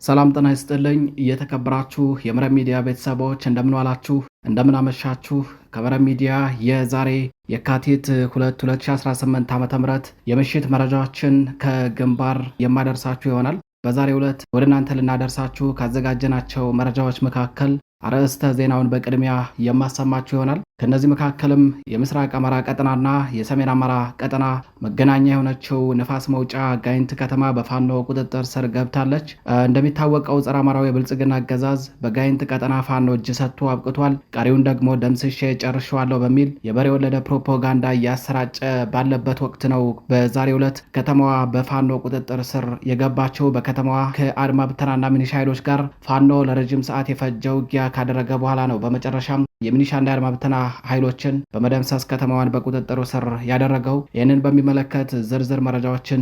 ሰላም ጤና ይስጥልኝ የተከበራችሁ የመረብ ሚዲያ ቤተሰቦች እንደምን ዋላችሁ እንደምን አመሻችሁ። ከመረብ ሚዲያ የዛሬ የካቲት 2 2018 ዓ.ም የምሽት መረጃዎችን ከግንባር የማደርሳችሁ ይሆናል። በዛሬው ዕለት ወደ እናንተ ልናደርሳችሁ ካዘጋጀናቸው መረጃዎች መካከል አርዕስተ ዜናውን በቅድሚያ የማሰማችሁ ይሆናል። ከነዚህ መካከልም የምስራቅ አማራ ቀጠናና የሰሜን አማራ ቀጠና መገናኛ የሆነችው ንፋስ መውጫ ጋይንት ከተማ በፋኖ ቁጥጥር ስር ገብታለች። እንደሚታወቀው ጸረ አማራው የብልጽግና አገዛዝ በጋይንት ቀጠና ፋኖ እጅ ሰጥቶ አብቅቷል፣ ቀሪውን ደግሞ ደምስሼ ጨርሼዋለሁ በሚል የበሬ ወለደ ፕሮፓጋንዳ እያሰራጨ ባለበት ወቅት ነው በዛሬው ዕለት ከተማዋ በፋኖ ቁጥጥር ስር የገባቸው። በከተማዋ ከአድማ ብተናና ሚኒሻ ኃይሎች ጋር ፋኖ ለረጅም ሰዓት የፈጀ ውጊያ ካደረገ በኋላ ነው በመጨረሻም የሚኒሻና የአድማ ብተና ኃይሎችን በመደምሰስ ከተማዋን በቁጥጥሩ ስር ያደረገው። ይህንን በሚመለከት ዝርዝር መረጃዎችን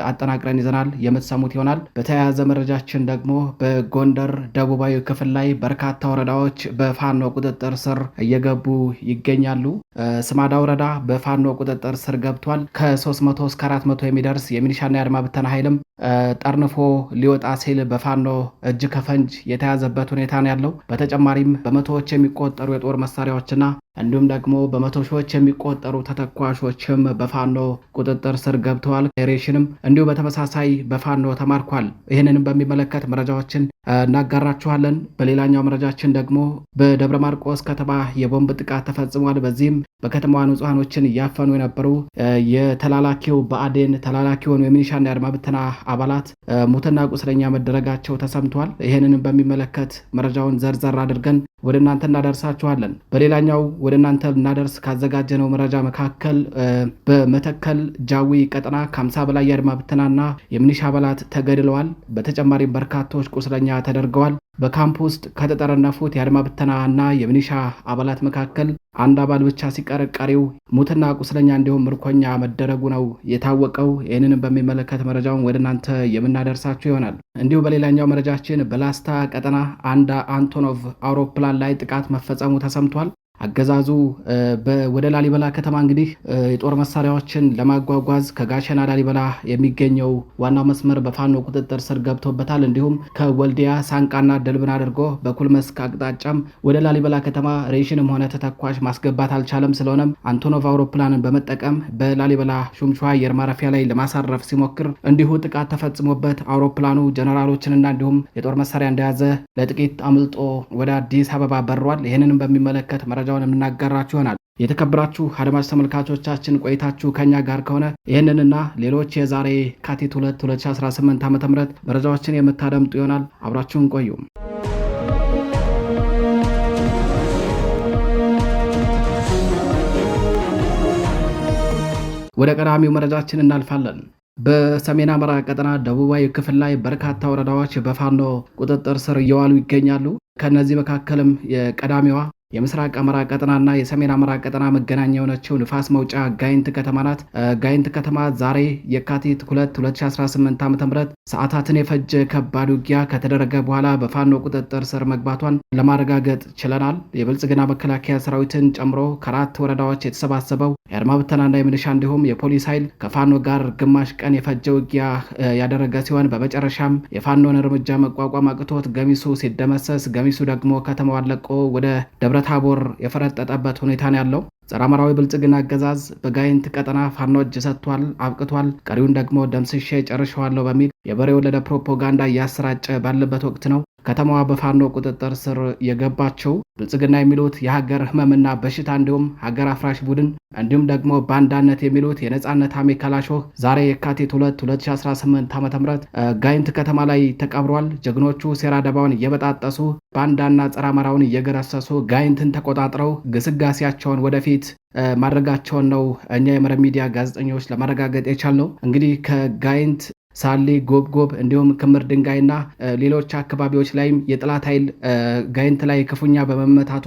አጠናቅረን ይዘናል፣ የምትሰሙት ይሆናል። በተያያዘ መረጃችን ደግሞ በጎንደር ደቡባዊ ክፍል ላይ በርካታ ወረዳዎች በፋኖ ቁጥጥር ስር እየገቡ ይገኛሉ። ስማዳ ወረዳ በፋኖ ቁጥጥር ስር ገብቷል። ከ300 እስከ 400 የሚደርስ የሚኒሻና የአድማ ብተና ኃይልም ጠርንፎ ሊወጣ ሲል በፋኖ እጅ ከፈንጅ የተያዘበት ሁኔታ ነው ያለው። በተጨማሪም በመቶዎች የሚቆጠሩ የጦር መሳሪያዎችና እንዲሁም ደግሞ በመቶ ሺዎች የሚቆጠሩ ተተኳሾችም በፋኖ ቁጥጥር ስር ገብተዋል። ሬሽንም እንዲሁ በተመሳሳይ በፋኖ ተማርኳል። ይህንንም በሚመለከት መረጃዎችን እናጋራችኋለን። በሌላኛው መረጃችን ደግሞ በደብረ ማርቆስ ከተማ የቦምብ ጥቃት ተፈጽሟል። በዚህም በከተማዋ ንጹሃኖችን እያፈኑ የነበሩ የተላላኪው ብአዴን ተላላኪ የሆኑ የሚኒሻና የአድማ ብተና አባላት ሙትና ቁስለኛ መደረጋቸው ተሰምቷል። ይህንንም በሚመለከት መረጃውን ዘርዘር አድርገን ወደ እናንተ እናደርሳችኋለን። በሌላኛው ወደ እናንተ ልናደርስ ካዘጋጀነው መረጃ መካከል በመተከል ጃዊ ቀጠና ከ50 በላይ የአድማ ብተናና የሚኒሻ አባላት ተገድለዋል። በተጨማሪም በርካቶች ቁስለኛ ተደርገዋል። በካምፕ ውስጥ ከተጠረነፉት የአድማ ብተናና የሚኒሻ አባላት መካከል አንድ አባል ብቻ ሲቀር ቀሪው ሙትና ቁስለኛ እንዲሁም ምርኮኛ መደረጉ ነው የታወቀው። ይህንንም በሚመለከት መረጃውን ወደ እናንተ የምናደርሳችሁ ይሆናል። እንዲሁ በሌላኛው መረጃችን በላስታ ቀጠና አንድ አንቶኖቭ አውሮፕላን ላይ ጥቃት መፈጸሙ ተሰምቷል። አገዛዙ ወደ ላሊበላ ከተማ እንግዲህ የጦር መሳሪያዎችን ለማጓጓዝ ከጋሸና ላሊበላ የሚገኘው ዋናው መስመር በፋኖ ቁጥጥር ስር ገብቶበታል። እንዲሁም ከወልዲያ ሳንቃና ደልብን አድርጎ በኩል መስክ አቅጣጫም ወደ ላሊበላ ከተማ ሬሽንም ሆነ ተተኳሽ ማስገባት አልቻለም። ስለሆነም አንቶኖቭ አውሮፕላንን በመጠቀም በላሊበላ ሹምሿ አየር ማረፊያ ላይ ለማሳረፍ ሲሞክር እንዲሁ ጥቃት ተፈጽሞበት አውሮፕላኑ ጀነራሎችንና እንዲሁም የጦር መሳሪያ እንደያዘ ለጥቂት አምልጦ ወደ አዲስ አበባ በሯል። ይህንንም በሚመለከት መረጃ የምናጋራችሁ ይሆናል። የተከበራችሁ አድማጭ ተመልካቾቻችን ቆይታችሁ ከኛ ጋር ከሆነ ይህንንና ሌሎች የዛሬ የካቲት 2 2018 ዓ.ም መረጃዎችን የምታደምጡ ይሆናል። አብራችሁን ቆዩ። ወደ ቀዳሚው መረጃችን እናልፋለን። በሰሜን አማራ ቀጠና ደቡባዊ ክፍል ላይ በርካታ ወረዳዎች በፋኖ ቁጥጥር ስር እየዋሉ ይገኛሉ። ከነዚህ መካከልም የቀዳሚዋ የምስራቅ አማራ ቀጠናና የሰሜን አማራ ቀጠና መገናኛ የሆነችው ንፋስ መውጫ ጋይንት ከተማ ናት። ጋይንት ከተማ ዛሬ የካቲት 2 2018 ዓ.ም ሰዓታትን የፈጀ ከባድ ውጊያ ከተደረገ በኋላ በፋኖ ቁጥጥር ስር መግባቷን ለማረጋገጥ ችለናል። የብልጽግና መከላከያ ሰራዊትን ጨምሮ ከ4 ወረዳዎች የተሰባሰበው የአድማ ብተናና የሚሊሻ እንዲሁም የፖሊስ ኃይል ከፋኖ ጋር ግማሽ ቀን የፈጀ ውጊያ ያደረገ ሲሆን በመጨረሻም የፋኖን እርምጃ መቋቋም አቅቶት ገሚሱ ሲደመሰስ፣ ገሚሱ ደግሞ ከተማዋን ለቆ ወደ ደብረ ታቦር የፈረጠጠበት ሁኔታ ነው ያለው። ጸረ አማራዊ ብልጽግና አገዛዝ በጋይንት ቀጠና ፋኖ እጅ ሰጥቷል፣ አብቅቷል፣ ቀሪውን ደግሞ ደምስሼ ጨርሼዋለሁ በሚል የበሬ ወለደ ፕሮፓጋንዳ እያሰራጨ ባለበት ወቅት ነው ከተማዋ በፋኖ ቁጥጥር ስር የገባቸው። ብልጽግና የሚሉት የሀገር ህመምና በሽታ እንዲሁም ሀገር አፍራሽ ቡድን እንዲሁም ደግሞ ባንዳነት የሚሉት የነጻነት አሜ ካላሾህ ዛሬ የካቲት 2 2018 ዓ.ም ጋይንት ከተማ ላይ ተቀብሯል። ጀግኖቹ ሴራ ደባውን እየበጣጠሱ ባንዳና ጸረ አማራውን እየገረሰሱ ጋይንትን ተቆጣጥረው ግስጋሴያቸውን ወደፊት ማድረጋቸውን ነው እኛ የመረብ ሚዲያ ጋዜጠኞች ለማረጋገጥ የቻልነው። እንግዲህ ከጋይንት ሳሌ፣ ጎብጎብ እንዲሁም ክምር ድንጋይና ሌሎች አካባቢዎች ላይም የጥላት ኃይል ጋይንት ላይ ክፉኛ በመመታቱ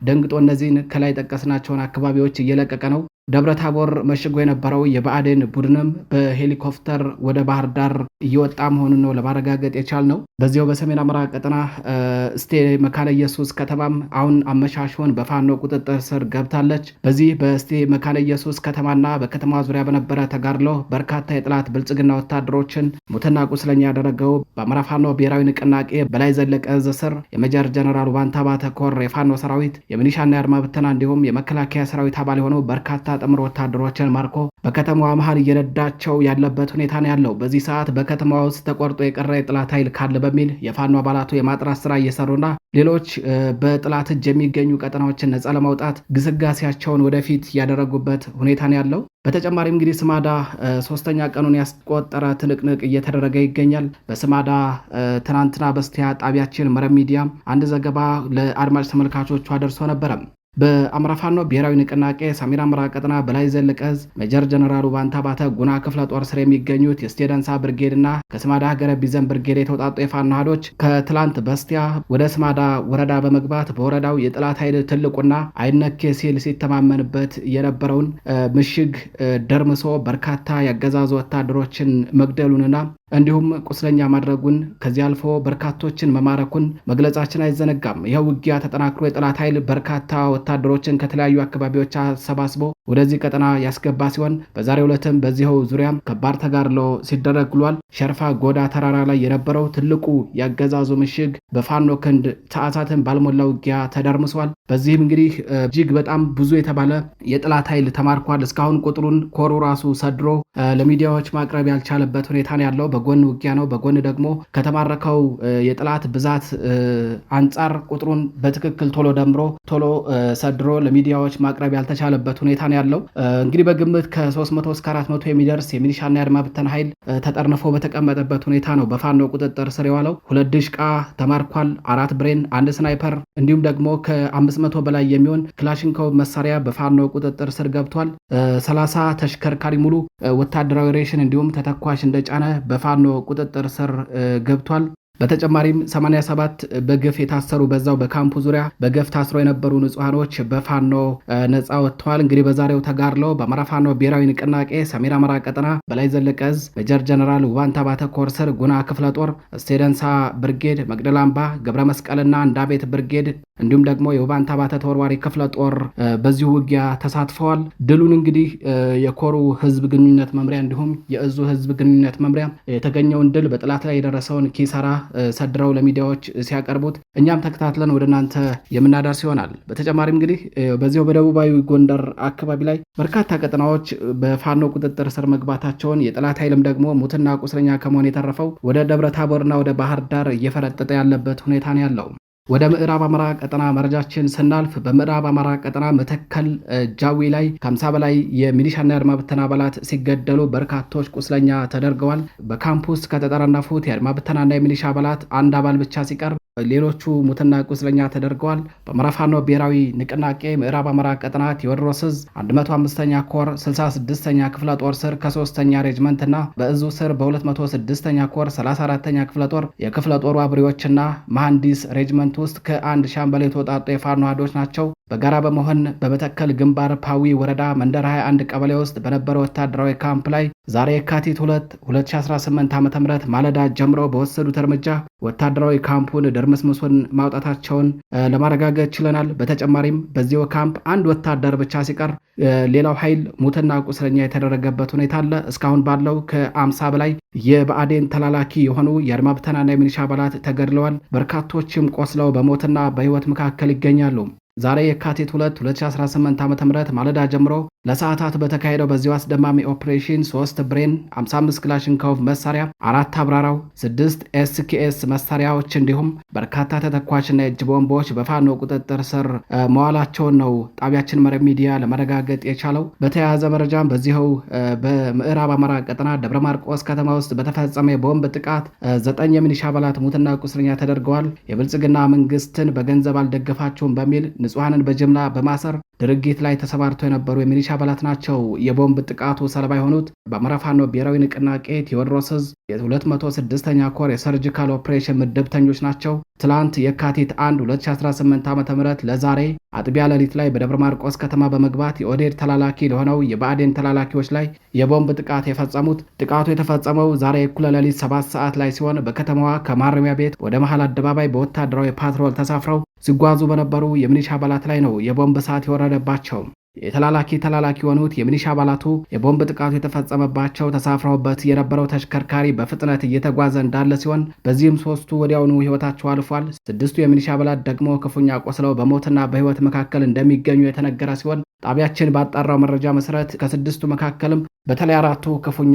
ደንግጦ እነዚህን ከላይ ጠቀስናቸውን አካባቢዎች እየለቀቀ ነው። ደብረ ታቦር መሽጎ የነበረው የብአዴን ቡድንም በሄሊኮፕተር ወደ ባህር ዳር እየወጣ መሆኑን ነው ለማረጋገጥ የቻልነው። በዚያው በሰሜን አማራ ቀጠና እስቴ መካነ ኢየሱስ ከተማም አሁን አመሻሹን በፋኖ ቁጥጥር ስር ገብታለች። በዚህ በእስቴ መካነ ኢየሱስ ከተማና በከተማ ዙሪያ በነበረ ተጋድሎ በርካታ የጠላት ብልጽግና ወታደሮችን ሙትና ቁስለኛ ያደረገው በአማራ ፋኖ ብሔራዊ ንቅናቄ በላይ ዘለቀ እዝ ስር የሜጀር ጀነራል ባንታ ባተ ኮር የፋኖ ሰራዊት የሚሊሻና የአድማ ብተና እንዲሁም የመከላከያ ሰራዊት አባል የሆነው በርካታ ጥምር ወታደሮችን ማርኮ በከተማዋ መሃል እየነዳቸው ያለበት ሁኔታ ነው ያለው። በዚህ ሰዓት በከተማዋ ውስጥ ተቆርጦ የቀረ የጠላት ኃይል ካለ በሚል የፋኖ አባላቱ የማጥራት ስራ እየሰሩና ሌሎች በጠላት እጅ የሚገኙ ቀጠናዎችን ነጻ ለማውጣት ግስጋሴያቸውን ወደፊት ያደረጉበት ሁኔታ ነው ያለው። በተጨማሪም እንግዲህ ስማዳ ሶስተኛ ቀኑን ያስቆጠረ ትንቅንቅ እየተደረገ ይገኛል። በስማዳ ትናንትና በስቲያ ጣቢያችን መረብ ሚዲያ አንድ ዘገባ ለአድማጭ ተመልካቾቹ አደርሶ ነበረ። በአማራ ፋኖ ብሔራዊ ንቅናቄ ሰሜን አማራ ቀጠና በላይ ዘለቀ እዝ ሜጀር ጀነራል ባንታ ባተ ጉና ክፍለ ጦር ስር የሚገኙት የስቴደንሳ ብርጌድ እና ከስማዳ ሀገረ ቢዘን ብርጌድ የተውጣጡ የፋኖ ኃይሎች ከትላንት በስቲያ ወደ ስማዳ ወረዳ በመግባት በወረዳው የጠላት ኃይል ትልቁና አይነኬ ሲል ሲተማመንበት የነበረውን ምሽግ ደርምሶ በርካታ ያገዛዙ ወታደሮችን መግደሉንና እንዲሁም ቁስለኛ ማድረጉን ከዚህ አልፎ በርካቶችን መማረኩን መግለጻችን አይዘነጋም። ይህ ውጊያ ተጠናክሮ የጠላት ኃይል በርካታ ወታደሮችን ከተለያዩ አካባቢዎች አሰባስቦ ወደዚህ ቀጠና ያስገባ ሲሆን በዛሬው ዕለትም በዚህው ዙሪያም ከባድ ተጋድሎ ሲደረግ ውሏል። ሸርፋ ጎዳ ተራራ ላይ የነበረው ትልቁ ያገዛዙ ምሽግ በፋኖ ክንድ ሰዓታትን ባልሞላ ውጊያ ተደርምሷል። በዚህም እንግዲህ እጅግ በጣም ብዙ የተባለ የጠላት ኃይል ተማርኳል። እስካሁን ቁጥሩን ኮሩ ራሱ ሰድሮ ለሚዲያዎች ማቅረብ ያልቻለበት ሁኔታ ነው ያለው። በጎን ውጊያ ነው። በጎን ደግሞ ከተማረከው የጠላት ብዛት አንጻር ቁጥሩን በትክክል ቶሎ ደምሮ ቶሎ ሰድሮ ለሚዲያዎች ማቅረብ ያልተቻለበት ሁኔታ ነው ያለው። እንግዲህ በግምት ከ300 እስከ 400 የሚደርስ የሚሊሻና የአድማ ብተና ኃይል ተጠርንፎ በተቀመጠበት ሁኔታ ነው በፋኖ ቁጥጥር ስር የዋለው። 2 ድሽቃ ተማርኳል፣ 4 ብሬን፣ 1 ስናይፐር እንዲሁም ደግሞ ከ500 በላይ የሚሆን ክላሽንኮቭ መሳሪያ በፋኖ ቁጥጥር ስር ገብቷል። 30 ተሽከርካሪ ሙሉ ወታደራዊ ሬሽን እንዲሁም ተተኳሽ እንደጫነ በፋኖ ቁጥጥር ስር ገብቷል። በተጨማሪም 87 በግፍ የታሰሩ በዛው በካምፑ ዙሪያ በግፍ ታስሮ የነበሩ ንጹሃኖች በፋኖ ነጻ ወጥተዋል። እንግዲህ በዛሬው ተጋድሎ በአማራ ፋኖ ብሔራዊ ንቅናቄ ሰሜን አማራ ቀጠና በላይ ዘለቀ እዝ ሜጀር ጀነራል ባንታ ባተ ኮር ስር ጉና ክፍለ ጦር፣ ስቴደንሳ ብርጌድ፣ መቅደላ አምባ ገብረ መስቀልና እንዳቤት ብርጌድ እንዲሁም ደግሞ የባንታ ባተ ተወርዋሪ ክፍለ ጦር በዚሁ ውጊያ ተሳትፈዋል። ድሉን እንግዲህ የኮሩ ህዝብ ግንኙነት መምሪያ እንዲሁም የእዙ ህዝብ ግንኙነት መምሪያ የተገኘውን ድል በጠላት ላይ የደረሰውን ኪሳራ ሰድረው ለሚዲያዎች ሲያቀርቡት እኛም ተከታትለን ወደ እናንተ የምናደርስ ይሆናል። በተጨማሪም እንግዲህ በዚያው በደቡባዊ ጎንደር አካባቢ ላይ በርካታ ቀጠናዎች በፋኖ ቁጥጥር ስር መግባታቸውን የጠላት ኃይልም ደግሞ ሙትና ቁስለኛ ከመሆን የተረፈው ወደ ደብረ ታቦርና ወደ ባህር ዳር እየፈረጠጠ ያለበት ሁኔታ ነው ያለው። ወደ ምዕራብ አማራ ቀጠና መረጃችን ስናልፍ በምዕራብ አማራ ቀጠና መተከል ጃዊ ላይ ከ50 በላይ የሚሊሻና የአድማ ብተና አባላት ሲገደሉ በርካቶች ቁስለኛ ተደርገዋል። በካምፕ ውስጥ ከተጠረነፉት የአድማ ብተናና የሚሊሻ አባላት አንድ አባል ብቻ ሲቀርብ ሌሎቹ ሙትና ቁስለኛ ተደርገዋል። በአማራ ፋኖ ብሔራዊ ንቅናቄ ምዕራብ አማራ ቀጠና ቴዎድሮስ ዕዝ 105ኛ ኮር 66ኛ ክፍለ ጦር ስር ከ3ኛ ሬጅመንት እና በእዙ ስር በ206ኛ ኮር 34ኛ ክፍለ ጦር የክፍለ ጦሩ አብሪዎችና መሐንዲስ ሬጅመንት ውስጥ ከአንድ ሻምበል የተወጣጡ የፋኖ አህዶች ናቸው በጋራ በመሆን በመተከል ግንባር ፓዊ ወረዳ መንደር 21 ቀበሌ ውስጥ በነበረ ወታደራዊ ካምፕ ላይ ዛሬ የካቲት 2 2018 ዓ.ም ማለዳ ጀምሮ በወሰዱት እርምጃ ወታደራዊ ካምፑን ደርመስመሱን ማውጣታቸውን ለማረጋገጥ ችለናል። በተጨማሪም በዚሁ ካምፕ አንድ ወታደር ብቻ ሲቀር ሌላው ኃይል ሙትና ቁስለኛ የተደረገበት ሁኔታ አለ። እስካሁን ባለው ከ50 በላይ የብአዴን ተላላኪ የሆኑ የአድማ ብተናና የሚሊሻ አባላት ተገድለዋል። በርካቶችም ቆስለው በሞትና በህይወት መካከል ይገኛሉ። ዛሬ የካቲት 2 2018 ዓ.ም ማለዳ ጀምሮ ለሰዓታት በተካሄደው በዚሁ አስደማሚ ኦፕሬሽን 3 ብሬን፣ 55 ክላሽንኮቭ መሳሪያ፣ 4 አብራራው፣ 6 ኤስኬኤስ መሳሪያዎች እንዲሁም በርካታ ተተኳሽና የእጅ ቦምቦች በፋኖ ቁጥጥር ስር መዋላቸውን ነው ጣቢያችን መረብ ሚዲያ ለማረጋገጥ የቻለው። በተያያዘ መረጃም በዚህው በምዕራብ አማራ ቀጠና ደብረ ማርቆስ ከተማ ውስጥ በተፈጸመ የቦምብ ጥቃት 9 የሚሊሻ አባላት ሙትና ቁስለኛ ተደርገዋል። የብልጽግና መንግስትን በገንዘብ አልደገፋቸውም በሚል ንጹሐንን በጅምላ በማሰር ድርጊት ላይ ተሰማርተው የነበሩ የሚሊሻ አባላት ናቸው። የቦምብ ጥቃቱ ሰለባ የሆኑት በአማራ ፋኖ ብሔራዊ ንቅናቄ ቴዎድሮስ ዕዝ የ206ኛ ኮር የሰርጂካል ኦፕሬሽን ምድብተኞች ናቸው። ትላንት የካቲት 1 2018 ዓ.ም ለዛሬ አጥቢያ ሌሊት ላይ በደብረ ማርቆስ ከተማ በመግባት የኦዴድ ተላላኪ ለሆነው የብአዴን ተላላኪዎች ላይ የቦምብ ጥቃት የፈጸሙት። ጥቃቱ የተፈጸመው ዛሬ እኩለ ሌሊት 7 ሰዓት ላይ ሲሆን በከተማዋ ከማረሚያ ቤት ወደ መሃል አደባባይ በወታደራዊ ፓትሮል ተሳፍረው ሲጓዙ በነበሩ የሚሊሻ አባላት ላይ ነው የቦምብ እሳት የወረደባቸው። የተላላኪ የሆኑት የሚሊሻ አባላቱ የቦምብ ጥቃቱ የተፈጸመባቸው ተሳፍረውበት የነበረው ተሽከርካሪ በፍጥነት እየተጓዘ እንዳለ ሲሆን በዚህም 3ቱ ወዲያውኑ ሕይወታቸው አልፏል። 6ቱ የሚሊሻ አባላት ደግሞ ክፉኛ ቆስለው በሞትና በሕይወት መካከል እንደሚገኙ የተነገረ ሲሆን ጣቢያችን ባጣራው መረጃ መሰረት ከ6ቱ መካከልም በተለይ 4ቱ ክፉኛ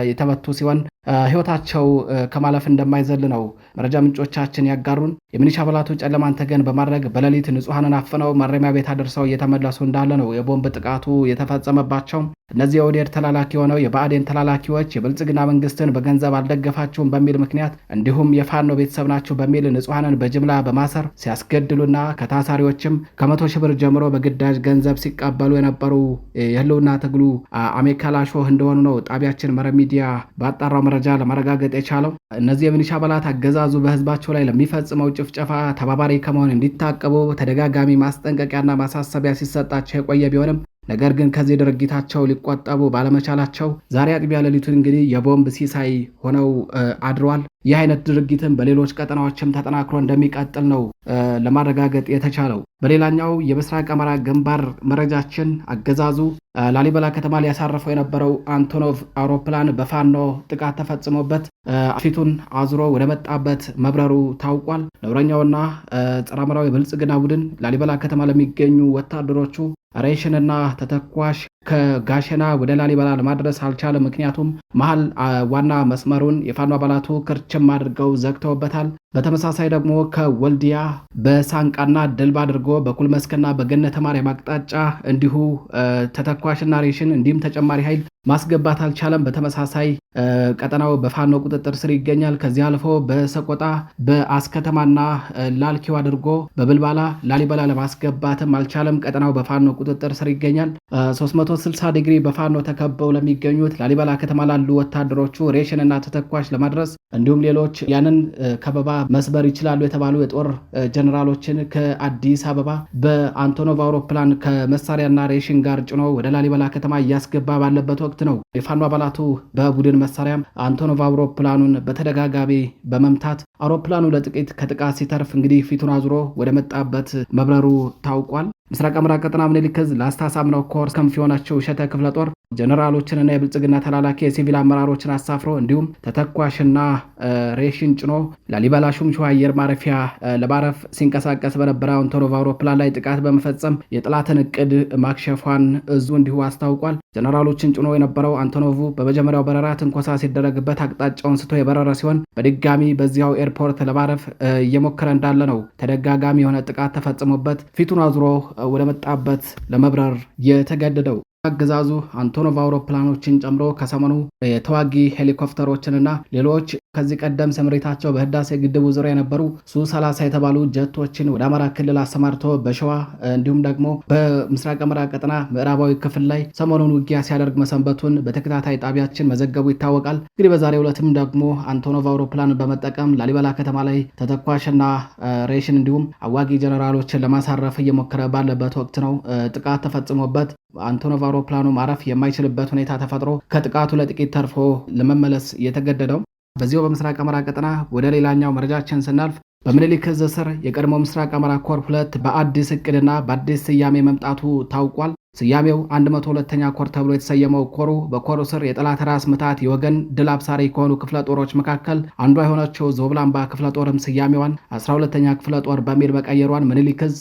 የተመቱ ሲሆን ሕይወታቸው ከማለፍ እንደማይዘል ነው መረጃ ምንጮቻችን ያጋሩን። የሚሊሻ አባላቱ ጨለማን ተገን በማድረግ በሌሊት ንጹሐንን አፍነው ማረሚያ ቤት አድርሰው እየተመለሱ እንዳለ ነው የቦምብ ጥቃቱ የተፈጸመባቸው። እነዚህ የኦዴድ ተላላኪ ሆነው የብአዴን ተላላኪዎች የብልጽግና መንግስትን በገንዘብ አልደገፋችሁም በሚል ምክንያት እንዲሁም የፋኖ ቤተሰብ ናችሁ በሚል ንጹሐንን በጅምላ በማሰር ሲያስገድሉና ከታሳሪዎችም ከ100 ሺህ ብር ጀምሮ በግዳጅ ገንዘብ ሲቀበሉ የነበሩ የህልውና ትግሉ አሜካላሾህ እንደሆኑ ነው ጣቢያችን መረብ ሚዲያ ባጣራው መረጃ ለማረጋገጥ የቻለው። እነዚህ የሚሊሻ አባላት አገዛዙ በህዝባቸው ላይ ለሚፈጽመው ጭፍጨፋ ተባባሪ ከመሆን እንዲታቀቡ ተደጋጋሚ ማስጠንቀቂያና ማሳሰቢያ ሲሰጣቸው የቆየ ቢሆንም ነገር ግን ከዚህ ድርጊታቸው ሊቆጠቡ ባለመቻላቸው ዛሬ አጥቢያ ሌሊቱን እንግዲህ የቦምብ ሲሳይ ሆነው አድረዋል። ይህ አይነት ድርጊትም በሌሎች ቀጠናዎችም ተጠናክሮ እንደሚቀጥል ነው ለማረጋገጥ የተቻለው። በሌላኛው የምስራቅ አማራ ግንባር መረጃችን አገዛዙ ላሊበላ ከተማ ሊያሳርፈው የነበረው አንቶኖቭ አውሮፕላን በፋኖ ጥቃት ተፈጽሞበት ፊቱን አዙሮ ወደ መጣበት መብረሩ ታውቋል። ነውረኛውና ጸረ አማራው የብልጽግና ቡድን ላሊበላ ከተማ ለሚገኙ ወታደሮቹ ሬሽንና ተተኳሽ ከጋሸና ወደ ላሊበላ ለማድረስ አልቻለም። ምክንያቱም መሃል ዋና መስመሩን የፋኖ አባላቱ ክርችም አድርገው ዘግተውበታል። በተመሳሳይ ደግሞ ከወልዲያ በሳንቃና ድልብ አድርጎ በኩል መስክና በገነተ ማርያም አቅጣጫ እንዲሁ ተተኳሽና ሬሽን እንዲሁም ተጨማሪ ኃይል ማስገባት አልቻለም። በተመሳሳይ ቀጠናው በፋኖ ቁጥጥር ስር ይገኛል። ከዚህ አልፎ በሰቆጣ በአስከተማና ላልኪው አድርጎ በብልባላ ላሊበላ ለማስገባትም አልቻለም። ቀጠናው በፋኖ ቁጥጥር ስር ይገኛል። 360 ዲግሪ በፋኖ ተከበው ለሚገኙት ላሊበላ ከተማ ላሉ ወታደሮቹ ሬሽንና ተተኳሽ ለማድረስ እንዲሁም ሌሎች ያንን ከበባ መስበር ይችላሉ የተባሉ የጦር ጀነራሎችን ከአዲስ አበባ በአንቶኖቭ አውሮፕላን ከመሳሪያና ሬሽን ጋር ጭኖ ወደ ላሊበላ ከተማ እያስገባ ባለበት ወቅት ነው የፋኖ አባላቱ በቡድን መሳሪያም አንቶኖቭ አውሮፕላኑን በተደጋጋሚ በመምታት አውሮፕላኑ ለጥቂት ከጥቃት ሲተርፍ እንግዲህ ፊቱን አዙሮ ወደ መጣበት መብረሩ ታውቋል። ምስራቅ አማራ ቀጠና ምኒልክ ዕዝ ላስታ ሳምነው ኮር ክንፍ የሆናቸው እሸተ ክፍለ ጦር ጀነራሎችንና የብልጽግና ተላላኪ የሲቪል አመራሮችን አሳፍሮ እንዲሁም ተተኳሽና ሬሽን ጭኖ ላሊበላ ሹምሽዋ አየር ማረፊያ ለማረፍ ሲንቀሳቀስ በነበረ አንቶኖቭ አውሮፕላን ላይ ጥቃት በመፈጸም የጠላትን እቅድ ማክሸፏን እዙ እንዲሁ አስታውቋል። ጀነራሎችን ጭኖ የነበረው አንቶኖቭ በመጀመሪያው በረራ ትንኮሳ ሲደረግበት አቅጣጫውን ስቶ የበረረ ሲሆን በድጋሚ በዚያው ኤርፖርት ለማረፍ እየሞከረ እንዳለ ነው ተደጋጋሚ የሆነ ጥቃት ተፈጽሞበት ፊቱን አዙሮ ወደ መጣበት ለመብረር የተገደደው። አገዛዙ አንቶኖቭ አውሮፕላኖችን ጨምሮ ከሰሞኑ የተዋጊ ሄሊኮፕተሮችንና ሌሎች ከዚህ ቀደም ስምሪታቸው በህዳሴ ግድቡ ዙሪያ የነበሩ ሱ-30 የተባሉ ጀቶችን ወደ አማራ ክልል አሰማርቶ በሸዋ እንዲሁም ደግሞ በምስራቅ አማራ ቀጠና ምዕራባዊ ክፍል ላይ ሰሞኑን ውጊያ ሲያደርግ መሰንበቱን በተከታታይ ጣቢያችን መዘገቡ ይታወቃል። እንግዲህ በዛሬው ዕለትም ደግሞ አንቶኖቭ አውሮፕላንን በመጠቀም ላሊበላ ከተማ ላይ ተተኳሽና ሬሽን እንዲሁም አዋጊ ጀነራሎችን ለማሳረፍ እየሞከረ ባለበት ወቅት ነው ጥቃት ተፈጽሞበት አንቶኖቭ አውሮፕላኑ ማረፍ የማይችልበት ሁኔታ ተፈጥሮ ከጥቃቱ ለጥቂት ተርፎ ለመመለስ የተገደደው። በዚሁ በምስራቅ አማራ ቀጠና ወደ ሌላኛው መረጃችን ስናልፍ በምኒልክ ዕዝ ስር የቀድሞ ምስራቅ አማራ ኮር 2 በአዲስ እቅድና በአዲስ ስያሜ መምጣቱ ታውቋል። ስያሜው 102ኛ ኮር ተብሎ የተሰየመው ኮሩ በኮሩ ስር የጠላት ራስ ምታት የወገን ድል አብሳሪ ከሆኑ ክፍለ ጦሮች መካከል አንዷ የሆነችው ዞብላምባ ክፍለ ጦርም ስያሜዋን 12ኛ ክፍለ ጦር በሚል መቀየሯን ምኒልክ ዕዝ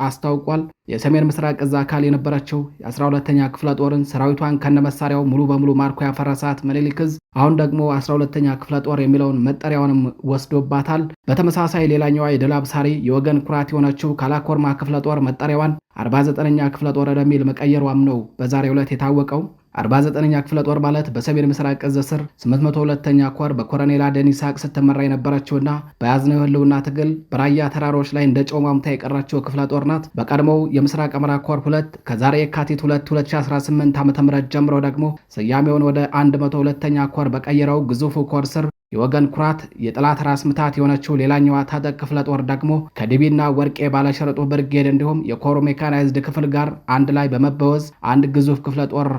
አስታውቋል። የሰሜን ምስራቅ ዕዝ አካል የነበረችው የ12ኛ ክፍለ ጦርን ሰራዊቷን ከነመሳሪያው ሙሉ በሙሉ ማርኮ ያፈረሳት ምኒልክ ዕዝ አሁን ደግሞ 12ኛ ክፍለ ጦር የሚለውን መጠሪያውንም ወስዶባታል። በተመሳሳይ ሌላኛዋ የድል አብሳሪ የወገን ኩራት የሆነችው ካላኮርማ ክፍለ ጦር መጠሪያዋን 49ኛ ክፍለ ጦር ወደሚል መቀየሯም ነው በዛሬው ዕለት የታወቀው። 49ኛ ክፍለ ጦር ማለት በሰሜን ምስራቅ እዝ ስር 802ኛ ኮር በኮሎኔል አደን ይስሐቅ ስትመራ የነበረችውና በያዝነው የህልውና ትግል በራያ ተራሮች ላይ እንደ ጨው ማምታ የቀራቸው ክፍለ ጦር ናት። በቀድሞው የምስራቅ አማራ ኮር 2 ከዛሬ የካቲት 2 2018 ዓ.ም ጀምሮ ደግሞ ስያሜውን ወደ 102ኛ ኮር በቀየረው ግዙፉ ኮር ስር የወገን ኩራት የጠላት ራስ ምታት የሆነችው ሌላኛዋ ታጠቅ ክፍለ ጦር ደግሞ ከዲቢና ወርቄ ባለሸረጡ ብርጌድ እንዲሁም የኮር ሜካናይዝድ ክፍል ጋር አንድ ላይ በመበወዝ አንድ ግዙፍ ክፍለ ጦር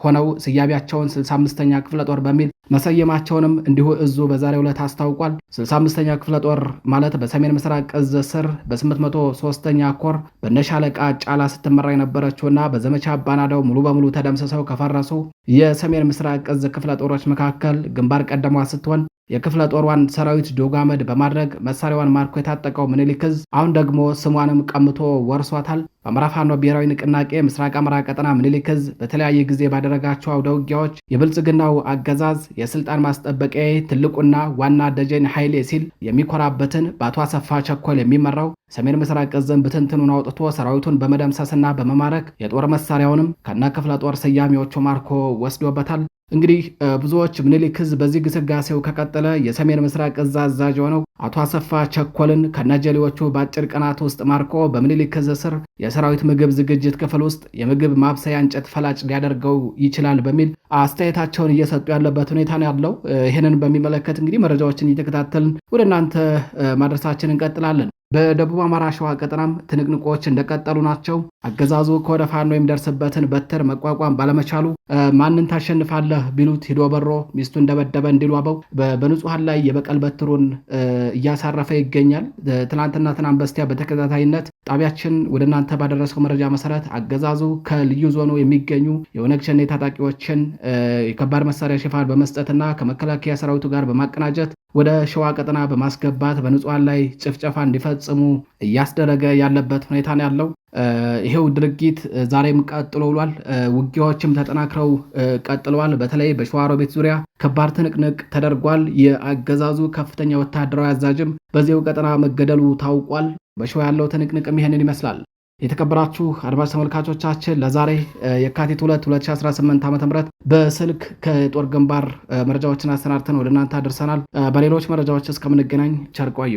ሆነው ስያሜያቸውን 65ኛ ክፍለ ጦር በሚል መሰየማቸውንም እንዲሁ እዙ በዛሬው ዕለት አስታውቋል። 65ኛ ክፍለ ጦር ማለት በሰሜን ምስራቅ እዝ ስር በ803ኛ ኮር በነሻለቃ ጫላ ስትመራ የነበረችውና በዘመቻ አባናዳው ሙሉ በሙሉ ተደምስሰው ከፈረሱ የሰሜን ምስራቅ እዝ ክፍለ ጦሮች መካከል ግንባር ቀደሟ ስትሆን የክፍለ ጦሯን ሰራዊት ዶጋመድ በማድረግ መሳሪያዋን ማርኮ የታጠቀው ምኒልክ ዕዝ አሁን ደግሞ ስሟንም ቀምቶ ወርሷታል። በአማራ ፋኖ ብሔራዊ ንቅናቄ ምስራቅ አማራ ቀጠና ምኒልክ ዕዝ በተለያየ ጊዜ ባደረጋቸው አውደ ውጊያዎች የብልጽግናው አገዛዝ የስልጣን ማስጠበቂያ ትልቁና ዋና ደጀን ኃይሌ ሲል የሚኮራበትን በአቶ አሰፋ ቸኮል የሚመራው ሰሜን ምስራቅ ዕዝን ብትንትኑን አውጥቶ ሰራዊቱን በመደምሰስና በመማረክ የጦር መሳሪያውንም ከነ ክፍለ ጦር ስያሜዎቹ ማርኮ ወስዶበታል። እንግዲህ ብዙዎች ምኒልክ ዕዝ በዚህ ግስጋሴው ከቀጠለ የሰሜን ምስራቅ ዕዝ አዛዥ ሆነው አቶ አሰፋ ቸኮልን ከነጀሌዎቹ በአጭር ቀናት ውስጥ ማርኮ በምኒልክ ዕዝ ስር የሰራዊት ምግብ ዝግጅት ክፍል ውስጥ የምግብ ማብሰያ እንጨት ፈላጭ ሊያደርገው ይችላል በሚል አስተያየታቸውን እየሰጡ ያለበት ሁኔታ ነው ያለው። ይህንን በሚመለከት እንግዲህ መረጃዎችን እየተከታተልን ወደ እናንተ ማድረሳችን እንቀጥላለን። በደቡብ አማራ ሸዋ ቀጠናም ትንቅንቆች እንደቀጠሉ ናቸው። አገዛዙ ከወደ ፋኖ የሚደርስበትን በትር መቋቋም ባለመቻሉ ማንን ታሸንፋለህ ቢሉት ሂዶ በሮ ሚስቱ እንደበደበ እንዲሉ አበው በንጹሐን ላይ የበቀል በትሩን እያሳረፈ ይገኛል። ትናንትና ትናንት በስቲያ በተከታታይነት ጣቢያችን ወደ እናንተ ባደረሰው መረጃ መሰረት አገዛዙ ከልዩ ዞኑ የሚገኙ የኦነግ ሸኔ ታጣቂዎችን የከባድ መሳሪያ ሽፋን በመስጠትና ከመከላከያ ሰራዊቱ ጋር በማቀናጀት ወደ ሸዋ ቀጠና በማስገባት በንጹሐን ላይ ጭፍጨፋ እንዲፈጽሙ እያስደረገ ያለበት ሁኔታ ነው ያለው። ይሄው ድርጊት ዛሬም ቀጥሎ ውሏል። ውጊያዎችም ተጠናክረው ቀጥለዋል። በተለይ በሸዋሮቢት ዙሪያ ከባድ ትንቅንቅ ተደርጓል። የአገዛዙ ከፍተኛ ወታደራዊ አዛዥም በዚያው ቀጠና መገደሉ ታውቋል። በሸዋ ያለው ትንቅንቅም ይሄንን ይመስላል። የተከበራችሁ አድማጭ ተመልካቾቻችን ለዛሬ የካቲት 2 2018 ዓ.ም በስልክ ከጦር ግንባር መረጃዎችን አሰናድተን ወደ እናንተ አድርሰናል። በሌሎች መረጃዎች እስከምንገናኝ ቸር ቆዩ።